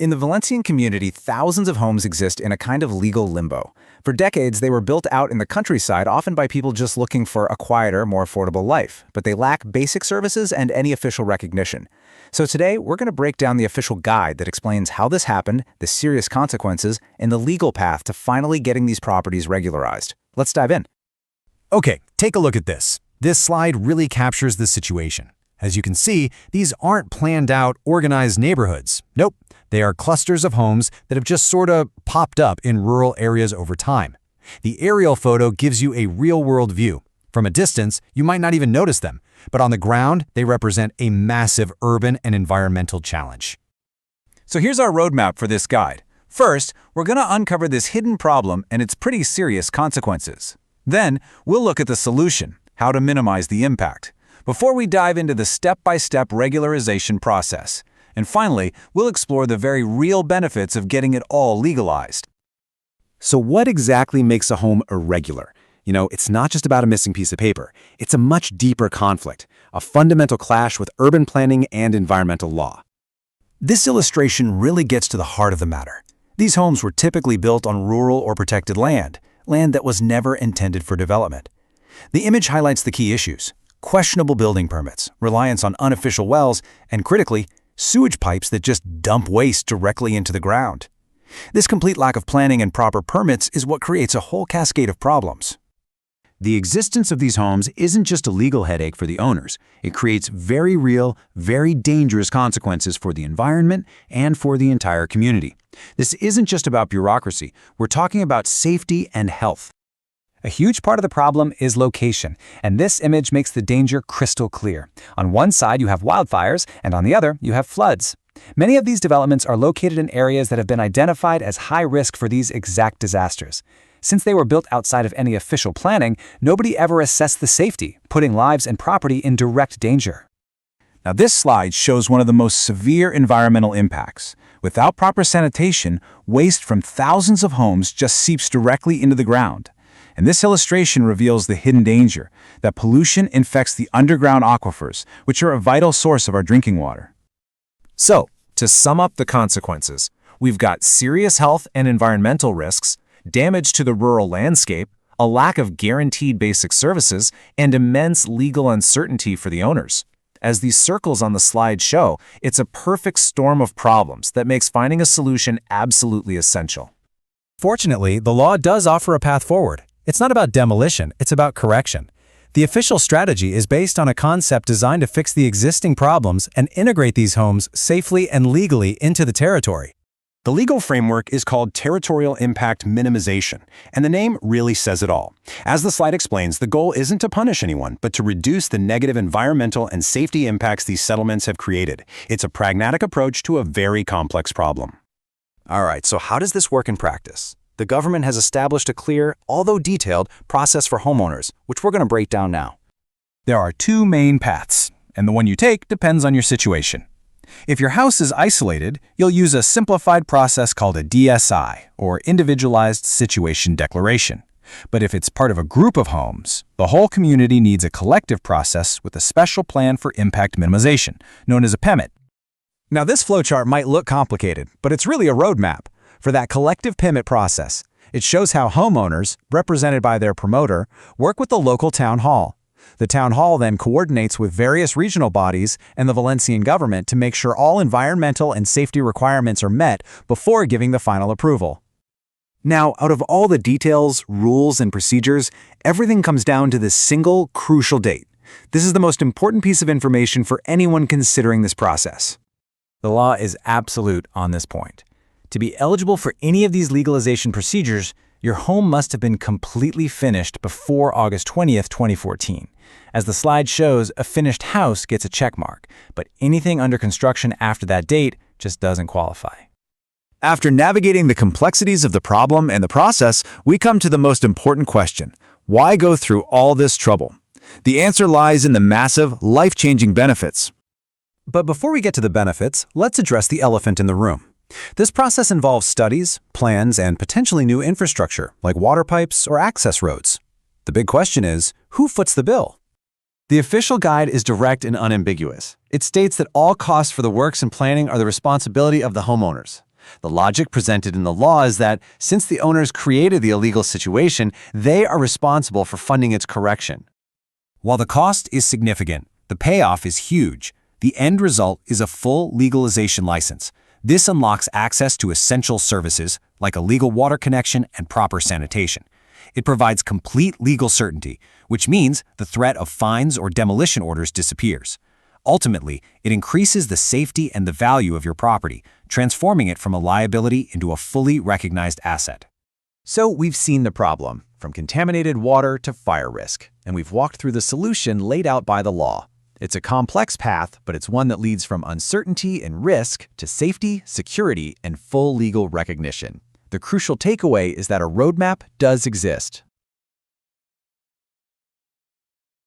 In the Valencian community, thousands of homes exist in a kind of legal limbo. For decades, they were built out in the countryside, often by people just looking for a quieter, more affordable life, but they lack basic services and any official recognition. So today, we're going to break down the official guide that explains how this happened, the serious consequences, and the legal path to finally getting these properties regularized. Let's dive in. Okay, take a look at this. This slide really captures the situation. As you can see, these aren't planned out, organized neighborhoods. Nope, they are clusters of homes that have just sort of popped up in rural areas over time. The aerial photo gives you a real-world view. From a distance, you might not even notice them, but on the ground, they represent a massive urban and environmental challenge. So here's our roadmap for this guide. First, we're going to uncover this hidden problem and its pretty serious consequences. Then, we'll look at the solution, how to minimize the impact, before we dive into the step-by-step regularization process. And finally, we'll explore the very real benefits of getting it all legalized. So what exactly makes a home irregular? It's not just about a missing piece of paper. It's a much deeper conflict, a fundamental clash with urban planning and environmental law. This illustration really gets to the heart of the matter. These homes were typically built on rural or protected land that was never intended for development. The image highlights the key issues: questionable building permits, reliance on unofficial wells, and critically, sewage pipes that just dump waste directly into the ground. This complete lack of planning and proper permits is what creates a whole cascade of problems. The existence of these homes isn't just a legal headache for the owners. It creates very real, very dangerous consequences for the environment and for the entire community. This isn't just about bureaucracy. We're talking about safety and health. A huge part of the problem is location, and this image makes the danger crystal clear. On one side, you have wildfires, and on the other, you have floods. Many of these developments are located in areas that have been identified as high risk for these exact disasters. Since they were built outside of any official planning, nobody ever assessed the safety, putting lives and property in direct danger. Now, this slide shows one of the most severe environmental impacts. Without proper sanitation, waste from thousands of homes just seeps directly into the ground. And this illustration reveals the hidden danger, that pollution infects the underground aquifers, which are a vital source of our drinking water. So, to sum up the consequences, we've got serious health and environmental risks, damage to the rural landscape, a lack of guaranteed basic services, and immense legal uncertainty for the owners. As these circles on the slide show, it's a perfect storm of problems that makes finding a solution absolutely essential. Fortunately, the law does offer a path forward. It's not about demolition, it's about correction. The official strategy is based on a concept designed to fix the existing problems and integrate these homes safely and legally into the territory. The legal framework is called Territorial Impact Minimization, and the name really says it all. As the slide explains, the goal isn't to punish anyone, but to reduce the negative environmental and safety impacts these settlements have created. It's a pragmatic approach to a very complex problem. All right, so how does this work in practice? The government has established a clear, although detailed, process for homeowners, which we're going to break down now. There are two main paths, and the one you take depends on your situation. If your house is isolated, you'll use a simplified process called a DSI, or Individualized Situation Declaration. But if it's part of a group of homes, the whole community needs a collective process with a special plan for impact minimization, known as a PEMIT. Now, this flowchart might look complicated, but it's really a roadmap for that collective PEMIT process. It shows how homeowners, represented by their promoter, work with the local town hall. The town hall then coordinates with various regional bodies and the Valencian government to make sure all environmental and safety requirements are met before giving the final approval. Now, out of all the details, rules, and procedures, everything comes down to this single, crucial date. This is the most important piece of information for anyone considering this process. The law is absolute on this point. To be eligible for any of these legalization procedures, your home must have been completely finished before August 20th, 2014. As the slide shows, a finished house gets a check mark, but anything under construction after that date just doesn't qualify. After navigating the complexities of the problem and the process, we come to the most important question: why go through all this trouble? The answer lies in the massive, life-changing benefits. But before we get to the benefits, let's address the elephant in the room. This process involves studies, plans, and potentially new infrastructure, like water pipes or access roads. The big question is, who foots the bill? The official guide is direct and unambiguous. It states that all costs for the works and planning are the responsibility of the homeowners. The logic presented in the law is that since the owners created the illegal situation, they are responsible for funding its correction. While the cost is significant, the payoff is huge. The end result is a full legalization license. This unlocks access to essential services like a legal water connection and proper sanitation. It provides complete legal certainty, which means the threat of fines or demolition orders disappears. Ultimately, it increases the safety and the value of your property, transforming it from a liability into a fully recognized asset. So we've seen the problem, from contaminated water to fire risk, and we've walked through the solution laid out by the law. It's a complex path, but it's one that leads from uncertainty and risk to safety, security, and full legal recognition. The crucial takeaway is that a roadmap does exist.